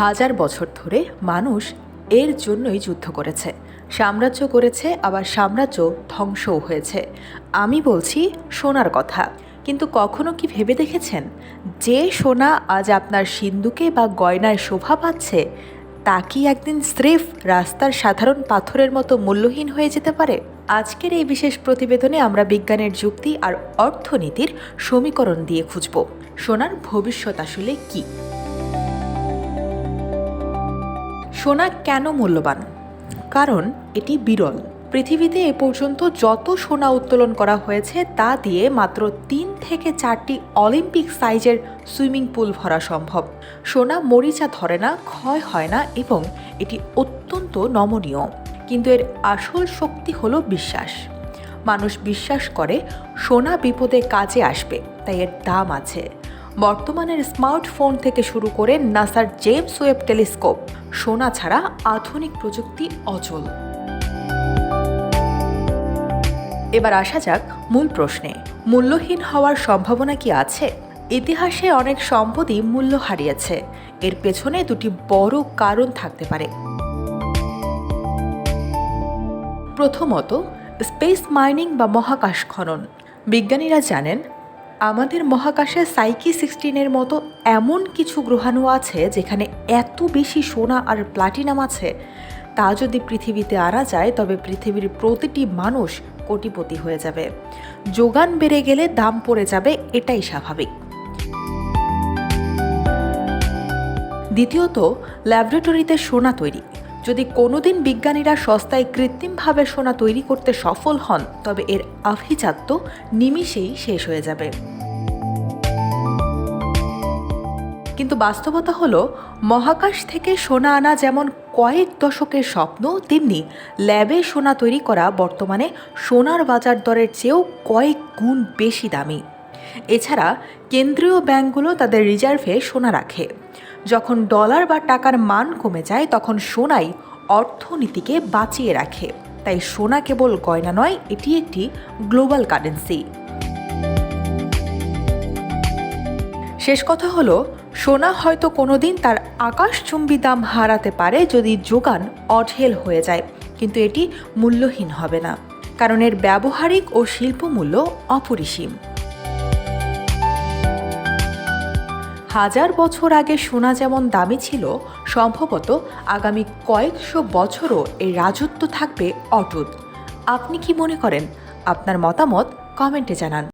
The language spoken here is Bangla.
হাজার বছর ধরে মানুষ এর জন্যই যুদ্ধ করেছে, সাম্রাজ্য করেছে, আবার সাম্রাজ্য ধ্বংসও হয়েছে। আমি বলছি সোনার কথা। কিন্তু কখনো কি ভেবে দেখেছেন, যে সোনা আজ আপনার সিন্দুকে বা গয়নায় শোভা পাচ্ছে, তা কি একদিন স্রেফ রাস্তার সাধারণ পাথরের মতো মূল্যহীন হয়ে যেতে পারে? আজকের এই বিশেষ প্রতিবেদনে আমরা বিজ্ঞানের যুক্তি আর অর্থনীতির সমীকরণ দিয়ে খুঁজব সোনার ভবিষ্যৎ আসলে কী। সোনা কেন মূল্যবান? কারণ এটি বিরল। পৃথিবীতে এ পর্যন্ত যত সোনা উত্তোলন করা হয়েছে তা দিয়ে মাত্র 3 থেকে 4টি অলিম্পিক সাইজের সুইমিং পুল ভরা সম্ভব। সোনা মরিচা ধরে না, ক্ষয় হয় না এবং এটি অত্যন্ত নমনীয়। কিন্তু এর আসল শক্তি হলো বিশ্বাস। মানুষ বিশ্বাস করে সোনা বিপদে কাজে আসবে, তাই এর দাম আছে। বর্তমানের স্মার্টফোন থেকে শুরু করে নাসার জেমস ওয়েব টেলিস্কোপ, সোনা ছাড়া আধুনিক প্রযুক্তি অচল। এবার আসা যাক মূল প্রশ্নে, মূল্যহীন হওয়ার সম্ভাবনা কি আছে? ইতিহাসে অনেক সম্পদই মূল্য হারিয়েছে। এর পেছনে দুটি বড় কারণ থাকতে পারে। প্রথমত, স্পেস মাইনিং বা মহাকাশ খনন। বিজ্ঞানীরা জানেন আমাদের মহাকাশে সাইকি 16-এর মতো এমন কিছু গ্রহাণু আছে যেখানে এত বেশি সোনা আর প্লাটিনাম আছে, তা যদি পৃথিবীতে আনা যায় তবে পৃথিবীর প্রতিটি মানুষ কোটিপতি হয়ে যাবে। যোগান বেড়ে গেলে দাম পড়ে যাবে, এটাই স্বাভাবিক। দ্বিতীয়ত, ল্যাবরেটরিতে সোনা তৈরি। যদি কোনোদিন বিজ্ঞানীরা সস্তায় কৃত্রিমভাবে সোনা তৈরি করতে সফল হন তবে এর আভিজাত্য নিমিষেই শেষ হয়ে যাবে। কিন্তু বাস্তবতা হলো, মহাকাশ থেকে সোনা আনা যেমন কয়েক দশকের স্বপ্ন, তেমনি ল্যাবে সোনা তৈরি করা বর্তমানে সোনার বাজার দরের চেয়েও কয়েক গুণ বেশি দামি। এছাড়া কেন্দ্রীয় ব্যাংকগুলো তাদের রিজার্ভে সোনা রাখে। যখন ডলার বা টাকার মান কমে যায় তখন সোনাই অর্থনীতিকে বাঁচিয়ে রাখে। তাই সোনা কেবল গয়না নয়, এটি একটি গ্লোবাল কারেন্সি। শেষ কথা হলো, সোনা হয়তো কোনোদিন তার আকাশচুম্বী দাম হারাতে পারে যদি যোগান অঢেল হয়ে যায়, কিন্তু এটি মূল্যহীন হবে না, কারণ এর ব্যবহারিক ও শিল্প মূল্য অপরিসীম। হাজার বছর আগে সোনা যেমন দামি ছিল, সম্ভবত আগামী কয়েকশো বছরও এর রাজত্ব থাকবে অটুট। আপনি কি মনে করেন? আপনার মতামত কমেন্টে জানান।